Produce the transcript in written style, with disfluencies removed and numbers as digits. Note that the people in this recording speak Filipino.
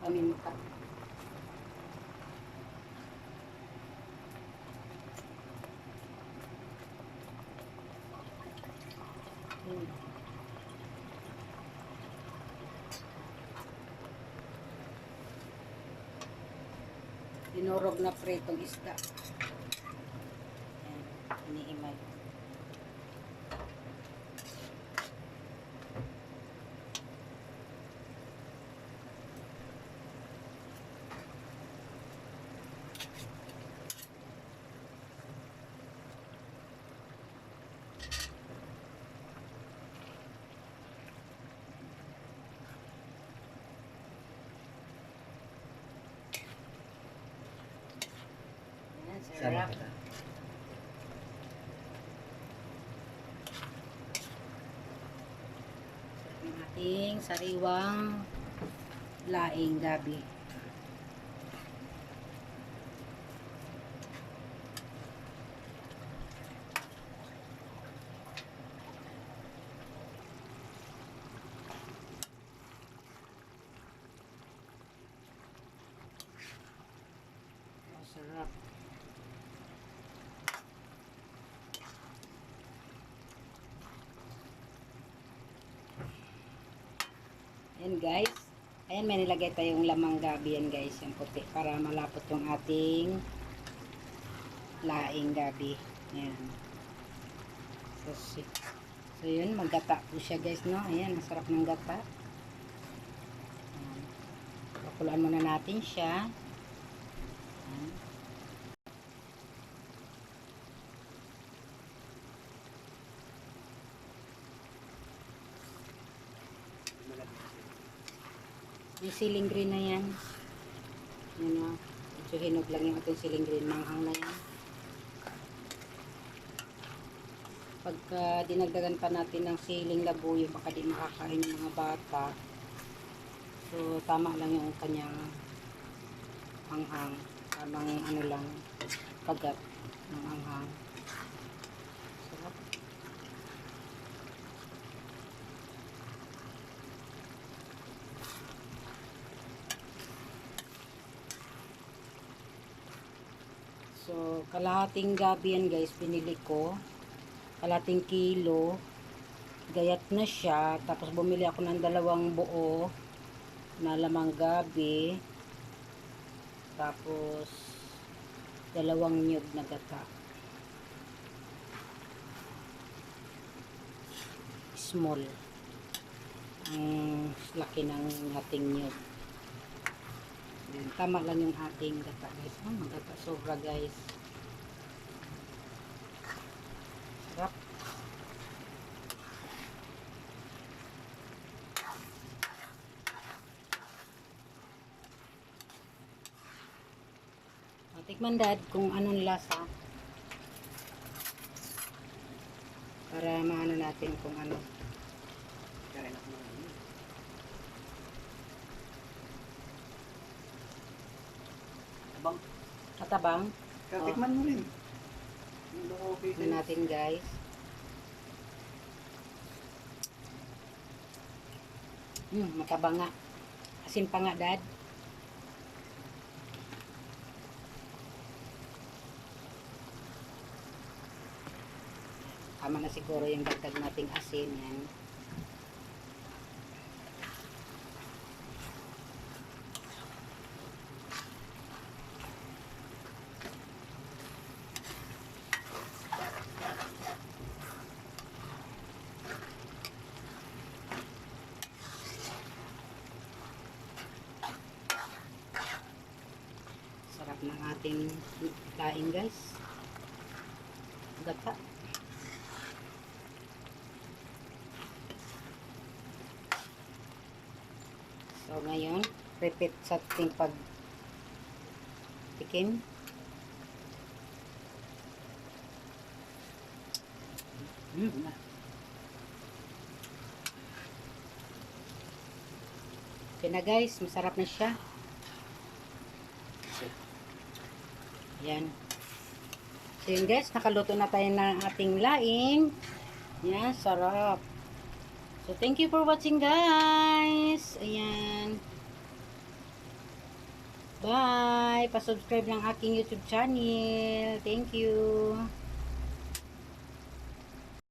paminta. Dinurog na pritong isda. Ayan, iniimay. Sarap. Ang ating sariwang laing gabi. Oh, sarap. Ayan guys. Ayan, may nilagay tayong lamang gabi yan guys. Yung puti. Para malapot yung ating laing gabi. Ayan. So yun, maggata po siya guys, no? Ayan, masarap ng gata. Ayan. Pakuluan muna natin siya. Ayan. Yung siling green na yan. Yan o. Medyo hinog lang yung ating siling green. Manghang na yan. Pagka dinagdagan pa natin ng siling labuyo, baka di makakain yung mga bata. So, tama lang yung kanyang anghang. Tamang ano lang, kagat ng anghang. Sarap. So, kalahating gabi yan guys, pinili ko. Kalahating kilo. Gayat na siya. Tapos bumili ako ng 2 buo na lamang gabi. Tapos 2 nyug na gata. Small. Ang laki ng ating nyug. Tama lang yung ating gata guys. Oh, magata sobra guys. Sarap. Tikman dad kung anong lasa. Para maano natin kung ano. Kain ako ng ano. Tabang. Katabang? Katikman mo rin. Tignan natin guys. Matabang nga. Asin pa nga dad. Tama na siguro yung dagdag nating asin. Yan. Sarap ng ating laing guys. Gata. So ngayon, repeat sa ating pagtikim. Okay na guys, masarap na siya. Yan. So yun guys, nakaluto na tayo ng ating laing. Yan, sarap. So thank you for watching guys. Ayan. Bye! Pa-subscribe ng aking YouTube channel. Thank you!